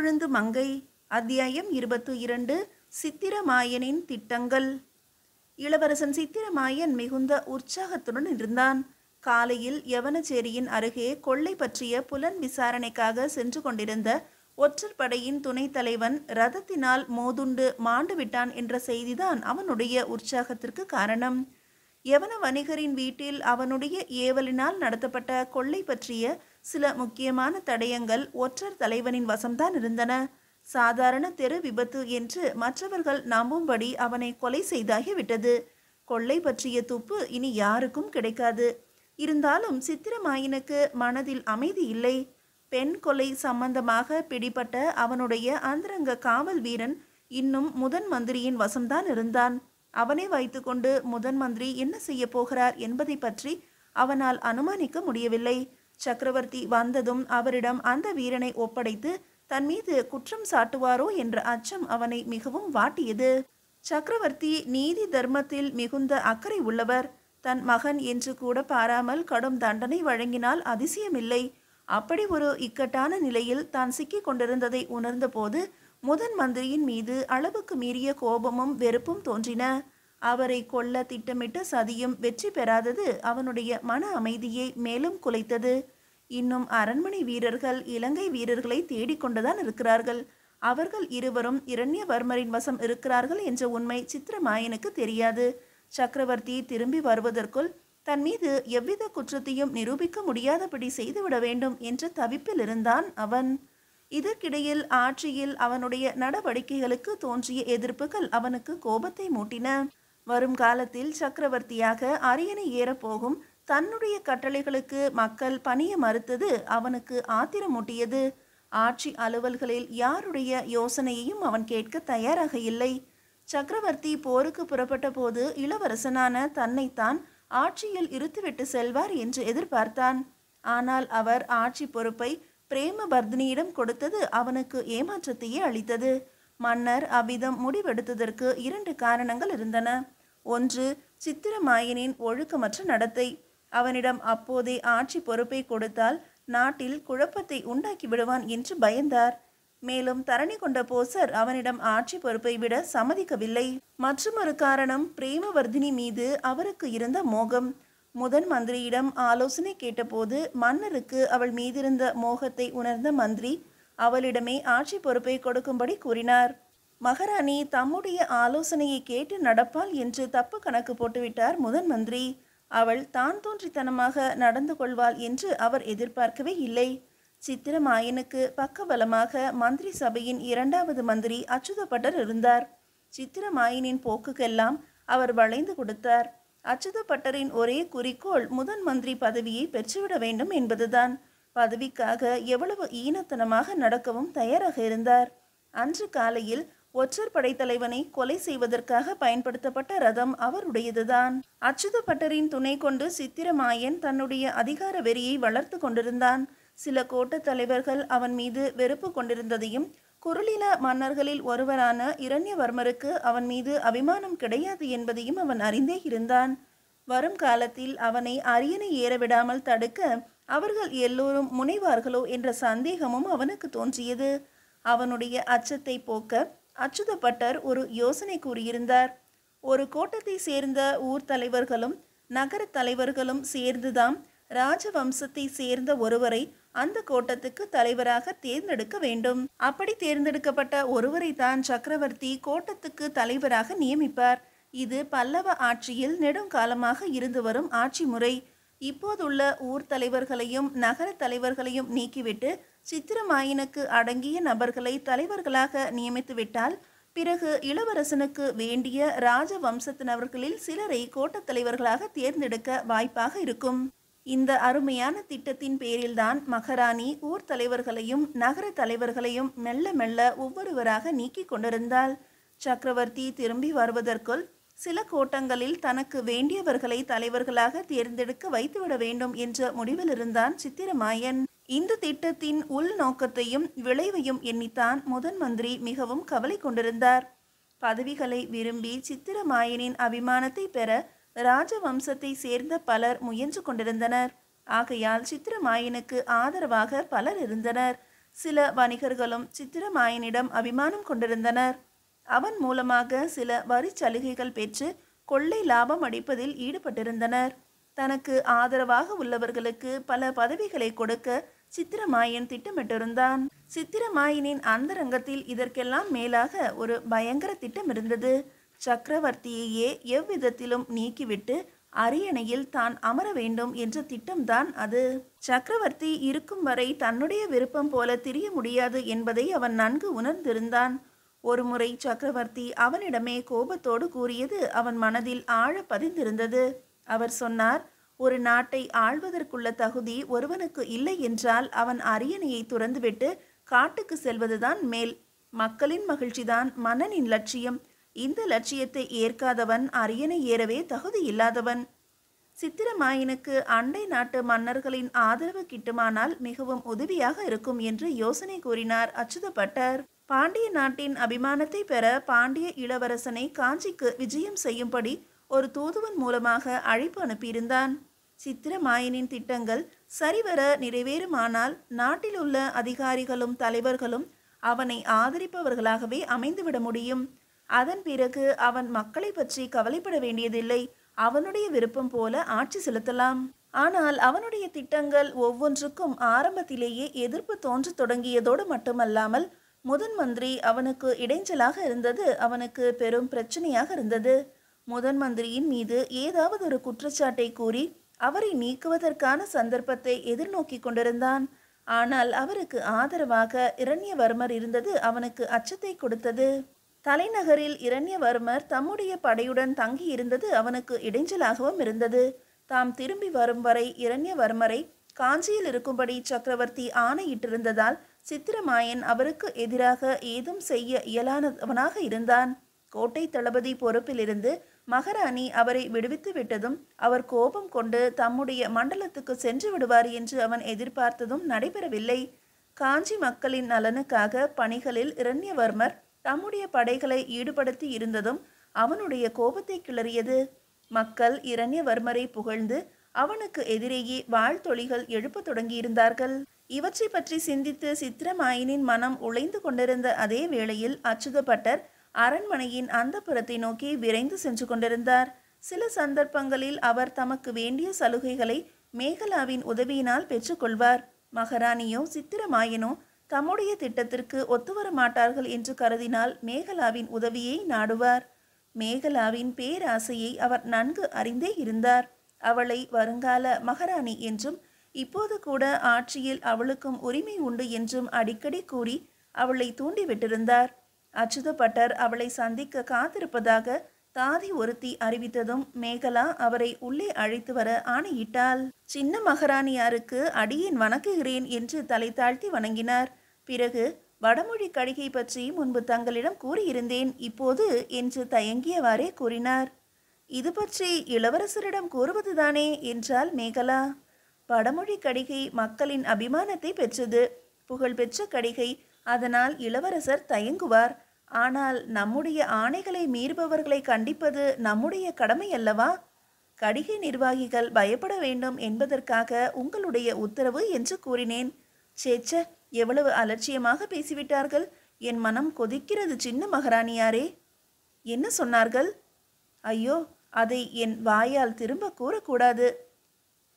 கொழுந்து மங்கை. அத்தியாயம் 22. சித்திரமாயனின் திட்டங்கள். இளவரசன் சித்திரமாயன் மிகுந்த உற்சாகத்துடன் இருந்தான். காலையில் யவனச்சேரியின் அருகே கொள்ளை பற்றிய புலன் விசாரணைக்காக சென்று கொண்டிருந்த ஒற்றர் படையின் துணைத் தலைவன் ரதத்தினால் மோதுண்டு மாண்டு விட்டான் என்ற செய்திதான் அவனுடைய உற்சாகத்திற்கு காரணம். யவன வணிகரின் வீட்டில் அவனுடைய ஏவலினால் நடத்தப்பட்ட கொள்ளை பற்றிய சில முக்கியமான தடயங்கள் ஒற்றர் தலைவனின் வசம்தான் இருந்தன. சாதாரண தெரு விபத்து என்று மற்றவர்கள் நம்பும்படி அவனை கொலை செய்தாகிவிட்டது. கொள்ளை பற்றிய துப்பு இனி யாருக்கும் கிடைக்காது. இருந்தாலும் சித்திரமாயனுக்கு மனதில் அமைதி இல்லை. பெண் கொலை சம்பந்தமாக பிடிபட்ட அவனுடைய அந்தரங்க காவல் வீரன் இன்னும் முதன் மந்திரியின் வசம்தான் இருந்தான். அவனை வைத்துக்கொண்டு முதன் மந்திரி என்ன செய்ய போகிறார் என்பதை பற்றி அவனால் அனுமானிக்க முடியவில்லை. சக்கரவர்த்தி வந்ததும் அவரிடம் அந்த வீரனை ஒப்படைத்து தன் மீது குற்றம் சாட்டுவாரோ என்ற அச்சம் அவனை மிகவும் வாட்டியது. சக்கரவர்த்தி நீதி தர்மத்தில் மிகுந்த அக்கறை உள்ளவர். தன் மகன் என்று கூட பாராமல் கடும் தண்டனை வழங்கினால் அதிசயமில்லை. அப்படி ஒரு இக்கட்டான நிலையில் தான் சிக்கிக் கொண்டிருந்ததை உணர்ந்த போது முதன் மந்திரியின் மீது அளவுக்கு மீறிய கோபமும் வெறுப்பும் தோன்றின. அவரை கொல்ல திட்டமிட்ட சதியும் வெற்றி பெறாதது அவனுடைய மன அமைதியை மேலும் குலைத்தது. இன்னும் அரண்மனை வீரர்கள் இலங்கை வீரர்களை தேடிக்கொண்டுதான் இருக்கிறார்கள். அவர்கள் இருவரும் இரண்யவர்மரின் வசம் இருக்கிறார்கள் என்ற உண்மை சித்திரமாயனுக்கு தெரியாது. சக்கரவர்த்தி திரும்பி வருவதற்குள் தன் மீது எவ்வித குற்றத்தையும் நிரூபிக்க முடியாதபடி செய்துவிட வேண்டும் என்ற தவிப்பில் இருந்தான் அவன். இதற்கிடையில் ஆட்சியில் அவனுடைய நடவடிக்கைகளுக்கு தோன்றிய எதிர்ப்புகள் அவனுக்கு கோபத்தை மூட்டின. வரும் காலத்தில் சக்கரவர்த்தியாக அரியணை ஏறப்போகும் தன்னுடைய கட்டளைகளுக்கு மக்கள் பணிய மறுத்தது அவனுக்கு ஆத்திரமூட்டியது. ஆட்சி அலுவல்களில் யாருடைய யோசனையையும் அவன் கேட்க தயாராக இல்லை. சக்கரவர்த்தி போருக்கு புறப்பட்ட போது இளவரசனான தன்னைத்தான் ஆட்சியில் இருத்துவிட்டு செல்வார் என்று எதிர்பார்த்தான். ஆனால் அவர் ஆட்சி பொறுப்பை பிரேமபர்தினியிடம் கொடுத்தது அவனுக்கு ஏமாற்றத்தையே அளித்தது. மன்னர் அவ்விதம் முடிவெடுத்ததற்கு 2 காரணங்கள் இருந்தன. ஒன்று, சித்திரமாயனின் ஒழுக்கமற்ற நடத்தை. அவனிடம் அப்போதே ஆட்சி பொறுப்பை கொடுத்தால் நாட்டில் குழப்பத்தை உண்டாக்கி விடுவான் என்று பயந்தார். மேலும் தரணி கொண்ட போசர் அவனிடம் ஆட்சி பொறுப்பை விட சம்மதிக்கவில்லை. மற்றொரு காரணம் பிரேமவர்தினி மீது அவருக்கு இருந்த மோகம். முதன் மந்திரியிடம் ஆலோசனை கேட்டபோது மன்னருக்கு அவள் மீதிருந்த மோகத்தை உணர்ந்த மந்திரி அவளிடமே ஆட்சி பொறுப்பை கொடுக்கும்படி கூறினார். மகாராணி தம்முடைய ஆலோசனையை கேட்டு நடப்பாள் என்று தப்பு கணக்கு போட்டுவிட்டார் முதன் மந்திரி. அவள் தான் தோன்றித்தனமாக நடந்து கொள்வாள் என்று அவர் எதிர்பார்க்கவே இல்லை. சித்திரமாயனுக்கு பக்கபலமாக மந்திரி சபையின் 2வது மந்திரி அச்சுதப்பட்டர் இருந்தார். சித்திரமாயனின் போக்குக்கெல்லாம் அவர் வளைந்து கொடுத்தார். அச்சுதப்பட்டரின் ஒரே குறிக்கோள் முதன் மந்திரி பதவியை பெற்றுவிட வேண்டும் என்பதுதான். பதவிக்காக எவ்வளவு ஈனத்தனமாக நடக்கவும் தயாராக இருந்தார். அன்று காலையில் ஒற்றர் படைத்தலைவனை கொலை செய்வதற்காக பயன்படுத்தப்பட்ட ரதம் அவருடையதுதான். அச்சுதப்பட்டரின் துணை கொண்டு சித்திரமாயன் தன்னுடைய அதிகார வெறியை வளர்த்து கொண்டிருந்தான். சில கோட்ட தலைவர்கள் அவன் மீது வெறுப்பு கொண்டிருந்ததையும் குறுநில மன்னர்களில் ஒருவரான இரண்யவர்மருக்கு அவன் மீது அபிமானம் கிடையாது என்பதையும் அவன் அறிந்தே இருந்தான். வரும் காலத்தில் அவனை அரியணை ஏறவிடாமல் தடுக்க அவர்கள் எல்லோரும் முனைவார்களோ என்ற சந்தேகமும் அவனுக்கு தோன்றியது. அவனுடைய அச்சத்தை போக்க அச்சுதப்பட்டர் ஒரு யோசனை கூறியிருந்தார். ஒரு கோட்டத்தை சேர்ந்த ஊர் தலைவர்களும் நகர தலைவர்களும் சேர்ந்துதாம் ராஜவம்சத்தை சேர்ந்த ஒருவரை அந்த கோட்டத்துக்கு தலைவராக தேர்ந்தெடுக்க வேண்டும். அப்படி தேர்ந்தெடுக்கப்பட்ட ஒருவரை தான் சக்கரவர்த்தி கோட்டத்துக்கு தலைவராக நியமிப்பார். இது பல்லவ ஆட்சியில் நெடுங்காலமாக இருந்து வரும் ஆட்சி முறை. இப்போதுள்ள ஊர் தலைவர்களையும் நகர தலைவர்களையும் நீக்கிவிட்டு சித்திரமாயனுக்கு அடங்கிய நபர்களை தலைவர்களாக நியமித்துவிட்டால் பிறகு இளவரசனுக்கு வேண்டிய ராஜவம்சத்தினவர்களில் சிலரை கோட்டத் தலைவர்களாக தேர்ந்தெடுக்க வாய்ப்பாக இருக்கும். இந்த அருமையான திட்டத்தின் பேரில்தான் மகாராணி ஊர் தலைவர்களையும் நகர தலைவர்களையும் மெல்ல மெல்ல ஒவ்வொருவராக நீக்கி கொண்டிருந்தாள். சக்கரவர்த்தி திரும்பி வருவதற்குள் சில கோட்டங்களில் தனக்கு வேண்டியவர்களை தலைவர்களாக தேர்ந்தெடுக்க வைத்துவிட வேண்டும் என்ற முடிவில் இருந்தான் சித்திரமாயன். இந்த திட்டத்தின் உள் நோக்கத்தையும் விளைவையும் எண்ணித்தான் முதன் மந்திரி மிகவும் கவலை கொண்டிருந்தார். பதவிகளை விரும்பி சித்திரமாயனின் அபிமானத்தை பெற ராஜவம்சத்தை சேர்ந்த பலர் முயன்று கொண்டிருந்தனர். ஆகையால் சித்திரமாயனுக்கு ஆதரவாக பலர் இருந்தனர். சில வணிகர்களும் சித்திரமாயனிடம் அபிமானம் கொண்டிருந்தனர். அவன் மூலமாக சில வரி சலுகைகள் பெற்று கொள்ளை லாபம் அடிப்பதில் ஈடுபட்டிருந்தனர். தனக்கு ஆதரவாக உள்ளவர்களுக்கு பல பதவிகளை கொடுக்க சித்திரமாயன் திட்டமிட்டிருந்தான். சித்திரமாயனின் அந்தரங்கத்தில் இதற்கெல்லாம் மேலாக ஒரு பயங்கர திட்டம் இருந்தது. சக்கரவர்த்தியையே எவ்விதத்திலும் நீக்கிவிட்டு அரியணையில் தான் அமர வேண்டும் என்ற திட்டம்தான் அது. சக்கரவர்த்தி இருக்கும் வரை தன்னுடைய விருப்பம் போல திரிய முடியாது என்பதை அவன் நன்கு உணர்ந்திருந்தான். ஒருமுறை சக்கரவர்த்தி அவனிடமே கோபத்தோடு கூறியது அவன் மனதில் ஆழ பதிந்திருந்தது. அவர் சொன்னார், ஒரு நாட்டை ஆள்வதற்குள்ள தகுதி ஒருவனுக்கு இல்லை என்றால் அவன் அரியணையை துறந்துவிட்டு காட்டுக்கு செல்வதுதான் மேல். மக்களின் மகிழ்ச்சிதான் மன்னனின் லட்சியம். இந்த லட்சியத்தை ஏற்காதவன் அரியணை ஏறவே தகுதி இல்லாதவன். சித்திரமாயனுக்கு அண்டை நாட்டு மன்னர்களின் ஆதரவு கிட்டுமானால் மிகவும் உதவியாக இருக்கும் என்று யோசனை கூறினார் அச்சுதப்பட்டர். பாண்டிய நாட்டின் அபிமானத்தை பெற பாண்டிய இளவரசனை காஞ்சிக்கு விஜயம் செய்யும்படி ஒரு தூதுவன் மூலமாக அழைப்பு அனுப்பியிருந்தான். சித்திரமாயனின் திட்டங்கள் சரிவர நிறைவேறுமானால் நாட்டில் உள்ள அதிகாரிகளும் தலைவர்களும் அவனை ஆதரிப்பவர்களாகவே அமைந்துவிட முடியும். அதன் பிறகு அவன் மக்களை பற்றி கவலைப்பட வேண்டியதில்லை. அவனுடைய விருப்பம் போல ஆட்சி செலுத்தலாம். ஆனால் அவனுடைய திட்டங்கள் ஒவ்வொன்றுக்கும் ஆரம்பத்திலேயே எதிர்ப்பு தோன்றத் தொடங்கியதோடு மட்டுமல்லாமல் முதன் மந்திரி அவனுக்கு இடைஞ்சலாக இருந்தது அவனுக்கு பெரும் பிரச்சனையாக இருந்தது. முதன் மந்திரியின் மீது ஏதாவது ஒரு குற்றச்சாட்டை கூறி அவரை நீக்குவதற்கான சந்தர்ப்பத்தை எதிர்நோக்கி கொண்டிருந்தான். ஆனால் அவருக்கு ஆதரவாக இரண்யவர்மர் இருந்தது அவனுக்கு அச்சத்தை கொடுத்தது. தலைநகரில் இரண்யவர்மர் தம்முடைய படையுடன் தங்கி இருந்தது அவனுக்கு இடைஞ்சலாகவும் இருந்தது. தாம் திரும்பி வரும் வரை இரண்யவர்மரை காஞ்சியில் இருக்கும்படி சக்கரவர்த்தி ஆணையிட்டிருந்ததால் சித்திரமாயன் அவருக்கு எதிராக ஏதும் செய்ய இயலாதவனாக இருந்தான். கோட்டை தளபதி பொறுப்பிலிருந்து மகாராணி அவரை விடுவித்து விட்டதும் அவர் கோபம் கொண்டு தம்முடைய மண்டலத்துக்கு சென்று விடுவார் என்று அவன் எதிர்பார்த்ததும் நடைபெறவில்லை. காஞ்சி மக்களின் நலனுக்காக பணிகளில் இரண்யவர்மர் தம்முடைய படைகளை ஈடுபடுத்தி இருந்ததும் அவனுடைய கோபத்தை கிளறியது. மக்கள் இரண்யவர்மரை புகழ்ந்து அவனுக்கு எதிரேயே வாழ்த்தொழிகள் எழுப்ப தொடங்கியிருந்தார்கள். இவற்றை பற்றி சிந்தித்து சித்திரமாயனின் மனம் உழைந்து கொண்டிருந்த அதே வேளையில் அச்சுதப்பட்டர் அரண்மனையின் அந்தப்புறத்தை நோக்கி விரைந்து சென்று கொண்டிருந்தார். சில சந்தர்ப்பங்களில் அவர் தமக்கு வேண்டிய சலுகைகளை மேகலாவின் உதவியினால் பெற்றுக்கொள்வார். மகாராணியோ சித்திரமாயனோ தம்முடைய திட்டத்திற்கு ஒத்துவர மாட்டார்கள் என்று கருதினால் மேகலாவின் உதவியை நாடுவார். மேகலாவின் பேராசையை அவர் நன்கு அறிந்தே இருந்தார். அவளை வருங்கால மகாராணி என்றும் இப்போது கூட ஆட்சியில் அவளுக்கும் உரிமை உண்டு என்றும் அடிக்கடி கூறி அவளை தூண்டிவிட்டிருந்தார். அச்சுதப்பட்டர் அவளை சந்திக்க காத்திருப்பதாக தாதி ஒருத்தி அறிவித்ததும் மேகலா அவரை உள்ளே அழைத்து வர ஆணையிட்டாள். சின்ன மகாராணியாருக்கு அடியேன் வணங்குகிறேன் என்று தலை தாழ்த்தி வணங்கினார். பிறகு வடமொழி கடிகை பற்றி முன்பு தங்களிடம் கூறியிருந்தேன் இப்போது என்று தயங்கியவாறே கூறினார். இது பற்றி இளவரசரிடம் கூறுவதுதானே என்றாள் மேகலா. வடமொழி கடிகை மக்களின் அபிமானத்தை பெற்றது, புகழ்பெற்ற கடிகை. அதனால் இளவரசர் தயங்குவார். ஆனால் நம்முடைய ஆணைகளை மீறுபவர்களை கண்டிப்பது நம்முடைய கடமை அல்லவா? கடிகை நிர்வாகிகள் பயப்பட வேண்டும் என்பதற்காக உங்களுடைய உத்தரவு என்று கூறினேன். சேச்ச, எவ்வளவு அலட்சியமாக பேசிவிட்டார்கள். என் மனம் கொதிக்கிறது சின்ன மகாராணியாரே. என்ன சொன்னார்கள்? ஐயோ, அதை என் வாயால் திரும்ப கூறக்கூடாது.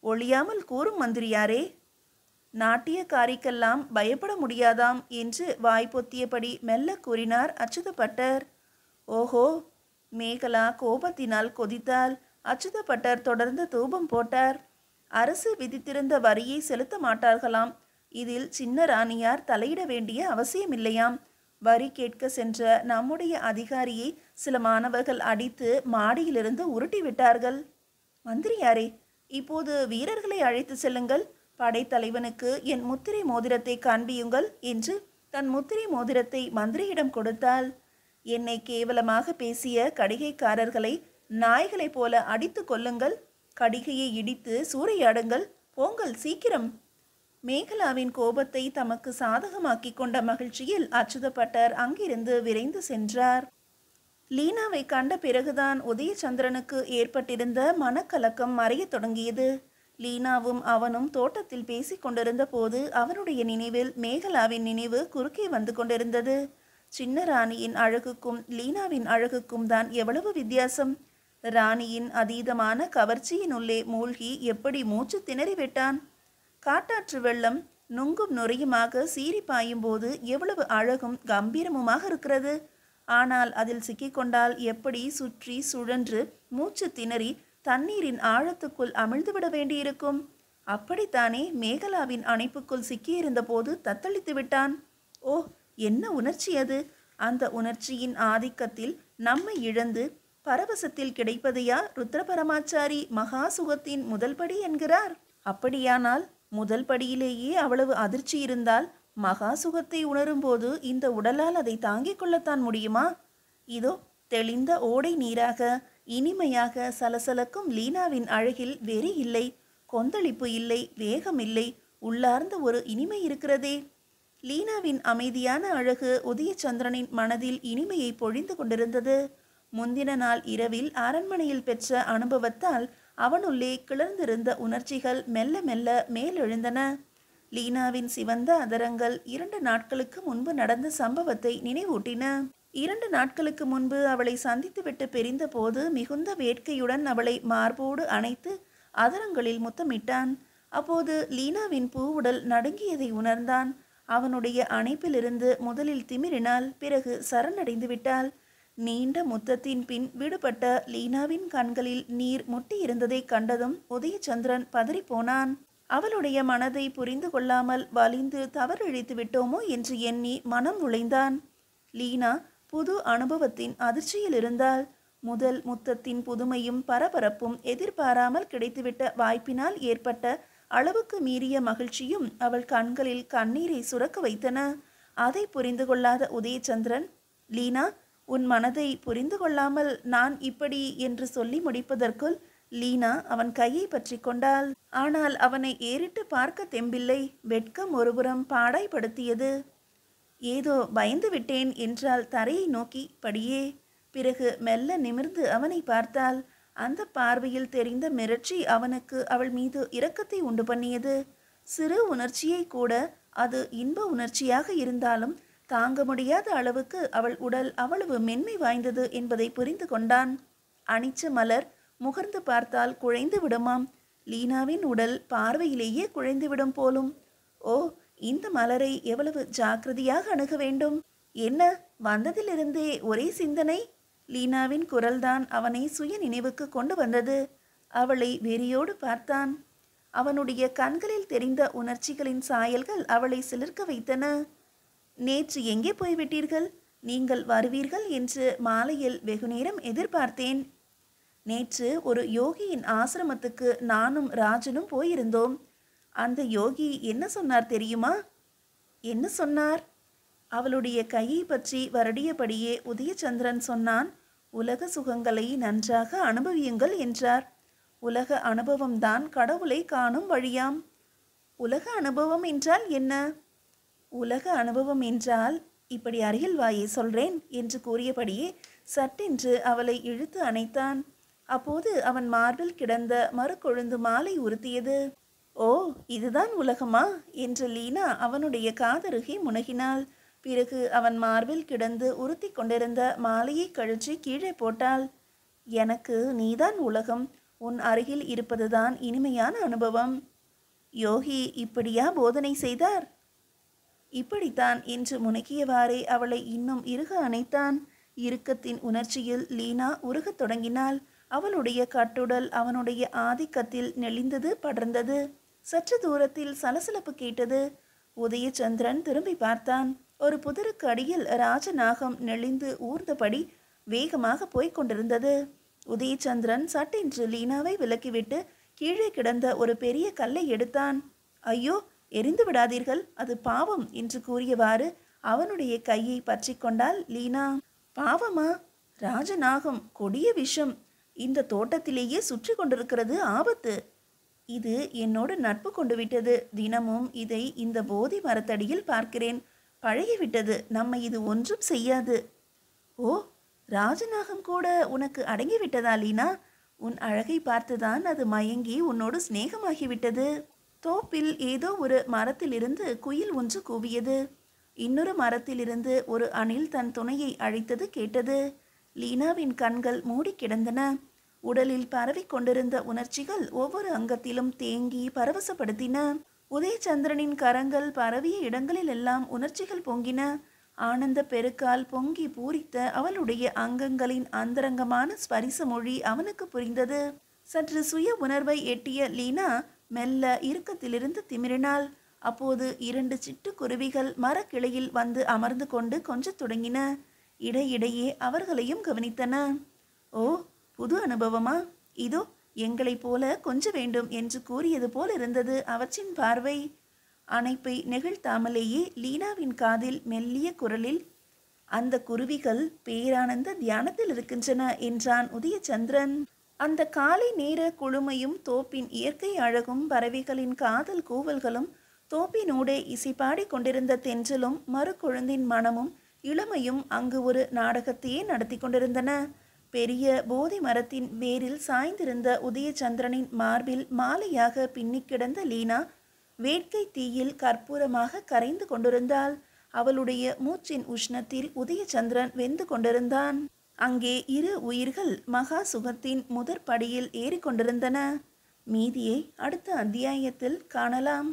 ஒழியாமல் கூறும் மந்திரியாரே. நாட்டியக்காரிக்கெல்லாம் பயப்பட முடியாதாம் என்று வாய்ப்பொத்தியபடி மெல்ல கூறினார் அச்சுதப்பட்டர். ஓஹோ! மேகலா கோபத்தினால் கொதித்தாள். அச்சுதப்பட்டர் தொடர்ந்து தூபம் போட்டார். அரசு விதித்திருந்த வரியை செலுத்த மாட்டார்களாம். இதில் சின்ன ராணியார் தலையிட வேண்டிய அவசியமில்லையாம். வரி கேட்க சென்ற நம்முடைய அதிகாரியை சில மாணவர்கள் அடித்து மாடியிலிருந்து உருட்டி விட்டார்கள். மந்திரியாரே, இப்போது வீரர்களை அழைத்து செல்லுங்கள். படைத்தலைவனுக்கு என் முத்திரை மோதிரத்தை காண்பியுங்கள் என்று தன் முத்திரை மோதிரத்தை மந்திரியிடம் கொடுத்தாள். என்னை கேவலமாக பேசிய கடிகைக்காரர்களை நாய்களைப் போல அடித்து கொல்லுங்கள். கடிகையை இடித்து சூறையாடுங்கள். போங்கள் சீக்கிரம். மேகலாவின் கோபத்தை தமக்கு சாதகமாக்கி கொண்ட மகிழ்ச்சியில் அச்சுதப்பட்டர் அங்கிருந்து விரைந்து சென்றார். லீனாவை கண்ட பிறகுதான் உதயச்சந்திரனுக்கு ஏற்பட்டிருந்த மனக்கலக்கம் மறைய தொடங்கியது. லீனாவும் அவனும் தோட்டத்தில் பேசிக் கொண்டிருந்த போது அவனுடைய நினைவில் மேகலாவின் நினைவு குறுக்கே வந்து கொண்டிருந்தது. சின்ன ராணியின் அழகுக்கும் லீனாவின் அழகுக்கும் தான் எவ்வளவு வித்தியாசம்! ராணியின் அதீதமான கவர்ச்சியினுள்ளே மூழ்கி எப்படி மூச்சு திணறிவிட்டான். காட்டாற்று வெள்ளம் நுங்கும் நுரையுமாக சீறி பாயும் போது எவ்வளவு அழகும் கம்பீரமுமாக இருக்கிறது. ஆனால் அதில் சிக்கிக்கொண்டால் எப்படி சுற்றி சுழன்று மூச்சு திணறி தண்ணீரின் ஆழத்துக்குள் அமிழ்ந்துவிட வேண்டியிருக்கும். அப்படித்தானே மேகலாவின் அணைப்புக்குள் சிக்கியிருந்த போது தத்தளித்து விட்டான். ஓ, என்ன உணர்ச்சி அது! அந்த உணர்ச்சியின் ஆதிக்கத்தில் நம்மை இழந்து பரவசத்தில் கிடைப்பதையா ருத்ரபரமாச்சாரி மகா சுகத்தின் முதல் படி என்கிறார்? அப்படியானால் முதல் படியிலேயே அவ்வளவு அதிர்ச்சி இருந்தால் மகா சுகத்தை உணரும்போது இந்த உடலால் அதை தாங்கிக் கொள்ளத்தான் முடியுமா? இதோ தெளிந்த ஓடை நீராக இனிமையாக சலசலக்கும் லீனாவின் அழகில் வெறி இல்லை, கொந்தளிப்பு இல்லை, வேகம் இல்லை, உள்ளார்ந்த ஒரு இனிமை இருக்கிறதே. லீனாவின் அமைதியான அழகு உதயச்சந்திரனின் மனதில் இனிமையை பொழிந்து கொண்டிருந்தது. முந்தின நாள் இரவில் அரண்மனையில் பெற்ற அனுபவத்தால் அவனுள்ளே கிளர்ந்திருந்த உணர்ச்சிகள் மெல்ல மெல்ல மேலெழுந்தன. லீனாவின் சிவந்த அதரங்கள் 2 நாட்களுக்கு முன்பு நடந்த சம்பவத்தை நினைவூட்டின. 2 நாட்களுக்கு முன்பு அவளை சந்தித்துவிட்டு பிரிந்த போது மிகுந்த வேட்கையுடன் அவளை மார்போடு அணைத்து அதரங்களில் முத்தமிட்டான். அப்போது லீனாவின் பூவுடல் நடுங்கியதை உணர்ந்தான். அவனுடைய அணைப்பிலிருந்து முதலில் திமிரினாள், பிறகு சரணடைந்து விட்டாள். நீண்ட முத்தத்தின் பின் விடுபட்ட லீனாவின் கண்களில் நீர் முட்டியிருந்ததை கண்டதும் உதயச்சந்திரன் பதறிப்போனான். அவளுடைய மனதை புரிந்து கொள்ளாமல் வலிந்து தவறிழைத்து விட்டோமோ என்று எண்ணி மனம் உழைந்தான். லீனா புது அனுபவத்தின் அதிர்ச்சியில் இருந்தாள். முதல் முத்தத்தின் புதுமையும் பரபரப்பும் எதிர்பாராமல் கிடைத்துவிட்ட வாய்ப்பினால் ஏற்பட்ட அளவுக்கு மீறிய மகிழ்ச்சியும் அவள் கண்களில் கண்ணீரை சுரக்க வைத்தன. அதை புரிந்து கொள்ளாத உதயச்சந்திரன், லீனா, உன் மனதை புரிந்து கொள்ளாமல் நான் இப்படி என்று சொல்லி முடிப்பதற்குள் லீனா அவன் கையை பற்றி கொண்டாள். ஆனால் அவனை ஏறிட்டு பார்க்க தெம்பில்லை. வெட்கம் ஒருபுறம் பாடாய்படுத்தியது. ஏதோ பயந்து விட்டேன் என்றால் தரையை நோக்கி படியே. பிறகு மெல்ல நிமிர்ந்து அவனை பார்த்தாள். அந்த பார்வையில் தெரிந்த மிரட்சி அவனுக்கு அவள் மீது இரக்கத்தை உண்டு பண்ணியது. சிறு உணர்ச்சியை கூட, அது இன்ப உணர்ச்சியாக இருந்தாலும் தாங்க முடியாத அளவுக்கு அவள் உடல் அவ்வளவு மென்மை வாய்ந்தது என்பதை புரிந்து கொண்டான். அனிச்ச மலர் முகர்ந்து பார்த்தால் குழைந்து விடுமாம். லீனாவின் உடல் பார்வையிலேயே குழைந்துவிடும் போலும். ஓ, இந்த மலரை எவ்வளவு ஜாக்கிரதையாக அணுக வேண்டும்! என்ன, வந்ததிலிருந்தே ஒரே சிந்தனை? லீனாவின் குரல்தான் அவனை சுய நினைவுக்கு கொண்டு வந்தது. அவளை வெறியோடு பார்த்தான். அவனுடைய கண்களில் தெரிந்த உணர்ச்சிகளின் சாயல்கள் அவளை சிலிர்க்க வைத்தன. நேற்று எங்கே போய்விட்டீர்கள்? நீங்கள் வருவீர்கள் என்று மாலையில் வெகுநேரம் எதிர்பார்த்தேன். நேற்று ஒரு யோகியின் ஆசிரமத்துக்கு நானும் ராஜனும் போயிருந்தோம். அந்த யோகி என்ன சொன்னார் தெரியுமா? என்ன சொன்னார்? அவளுடைய கையை பற்றி வருடியபடியே உதயச்சந்திரன் சொன்னான். உலக சுகங்களை நன்றாக அனுபவியுங்கள் என்றார். உலக அனுபவம்தான் கடவுளை காணும் வழியாம். உலக அனுபவம் என்றால் என்ன? உலக அனுபவம் என்றால் இப்படி அருகில் வாயே சொல்றேன் என்று கூறியபடியே சட்டென்று அவளை இழுத்து அணைத்தான். அப்போது அவன் மார்பில் கிடந்த மறுகொழுந்து மாலை உறுத்தியது. ஓ, இதுதான் உலகமா என்று லீனா அவனுடைய காதருகே முனகினாள். பிறகு அவன் மார்பில் கிடந்து உறுத்தி கொண்டிருந்த மாலையை கழற்றி கீழே போட்டாள். எனக்கு நீதான் உலகம், உன் அருகில் இருப்பதுதான் இனிமையான அனுபவம். யோகி இப்படியா போதனை செய்தார்? இப்படித்தான் என்று முனக்கியவாறே அவளை இன்னும் இறுக அணைத்தான். இறுக்கத்தின் உணர்ச்சியில் லீனா உருகத் தொடங்கினாள். அவளுடைய கட்டுடல் அவனுடைய ஆதிக்கத்தில் நெளிந்தது, படர்ந்தது. சற்று தூரத்தில் சலசலப்பு கேட்டது. உதயச்சந்திரன் திரும்பி பார்த்தான். ஒரு புதருக்கு அடியில் ராஜநாகம் நெளிந்து ஊர்ந்தபடி வேகமாக போய்க் கொண்டிருந்தது. உதயச்சந்திரன் சட்டென்று லீனாவை விலக்கிவிட்டு கீழே கிடந்த ஒரு பெரிய கல்லை எடுத்தான். ஐயோ, எரிந்து விடாதீர்கள், அது பாவம் என்று கூறியவாறு அவனுடைய கையை பற்றி கொண்டாள் லீனா. பாவமா? ராஜநாகம் கொடிய விஷம். இந்த தோட்டத்திலேயே சுற்றி கொண்டிருக்கிறது, ஆபத்து. இது என்னோடு நட்பு கொண்டு விட்டது. தினமும் இதை இந்த போதி மரத்தடியில் பார்க்கிறேன். பழகிவிட்டது. நம்மை இது ஒன்றும் செய்யாது. ஓ, ராஜநாகம் கூட உனக்கு அடங்கிவிட்டதா லீனா? உன் அழகை பார்த்துதான் அது மயங்கி உன்னோடு சிநேகமாகிவிட்டது. தோப்பில் ஏதோ ஒரு மரத்திலிருந்து குயில் ஒன்று கூவியது. இன்னொரு மரத்திலிருந்து ஒரு அணில் தன் துணையை அழைத்தது கேட்டது. லீனாவின் கண்கள் மூடி கிடந்தன. உடலில் பரவிக் கொண்டிருந்த உணர்ச்சிகள் ஒவ்வொரு அங்கத்திலும் தேங்கி பரவசப்படுத்தின. உதயச்சந்திரனின் கரங்கள் பரவிய இடங்களில் எல்லாம் உணர்ச்சிகள் பொங்கின. ஆனந்த பெருக்கால் பொங்கி பூரித்த அவளுடைய அங்கங்களின் அந்தரங்கமான ஸ்பரிச மொழி அவனுக்கு புரிந்தது. சற்று சுய உணர்வை எட்டிய லீனா மெல்ல இறுக்கத்திலிருந்து திமிரினாள். அப்போது 2 சிட்டுக்குருவிகள் மரக்கிளையில் வந்து அமர்ந்து கொண்டு கொஞ்சத் தொடங்கின. இடையிடையே அவர்களையும் கவனித்தன. ஓ, புது அனுபவமா? இதோ எங்களைப் போல கொஞ்ச வேண்டும் என்று கூறியது போல் இருந்தது அவற்றின் பார்வை. அணைப்பை நெகிழ்த்தாமலேயே லீனாவின் காதில் மெல்லிய குரலில், அந்த குருவிகள் பேரானந்த தியானத்தில் இருக்கின்றன என்றான் உதயச்சந்திரன். அந்த காலை நேர குளுமையும் தோப்பின் இயற்கை அழகும் பறவைகளின் காதல் கூவல்களும் தோப்பினூடே இசைப்பாடி கொண்டிருந்த தென்றலும் மறுக்குழுந்தின் மனமும் இளமையும் அங்கு ஒரு நாடகத்தையே நடத்தி கொண்டிருந்தன. பெரிய போதி மரத்தின் வேரில் சாய்ந்திருந்த உதயச்சந்திரனின் மார்பில் மாலையாக பின்னி கிடந்த லீனா வேட்கை தீயில் கற்பூரமாக கரைந்து கொண்டிருந்தாள். அவளுடைய மூச்சின் உஷ்ணத்தில் உதயச்சந்திரன் வெந்து கொண்டிருந்தான். அங்கே 2 உயிர்கள் மகா சுகத்தின் முதற் படியில் ஏறிக்கொண்டிருந்தன. மீதியை அடுத்த அத்தியாயத்தில் காணலாம்.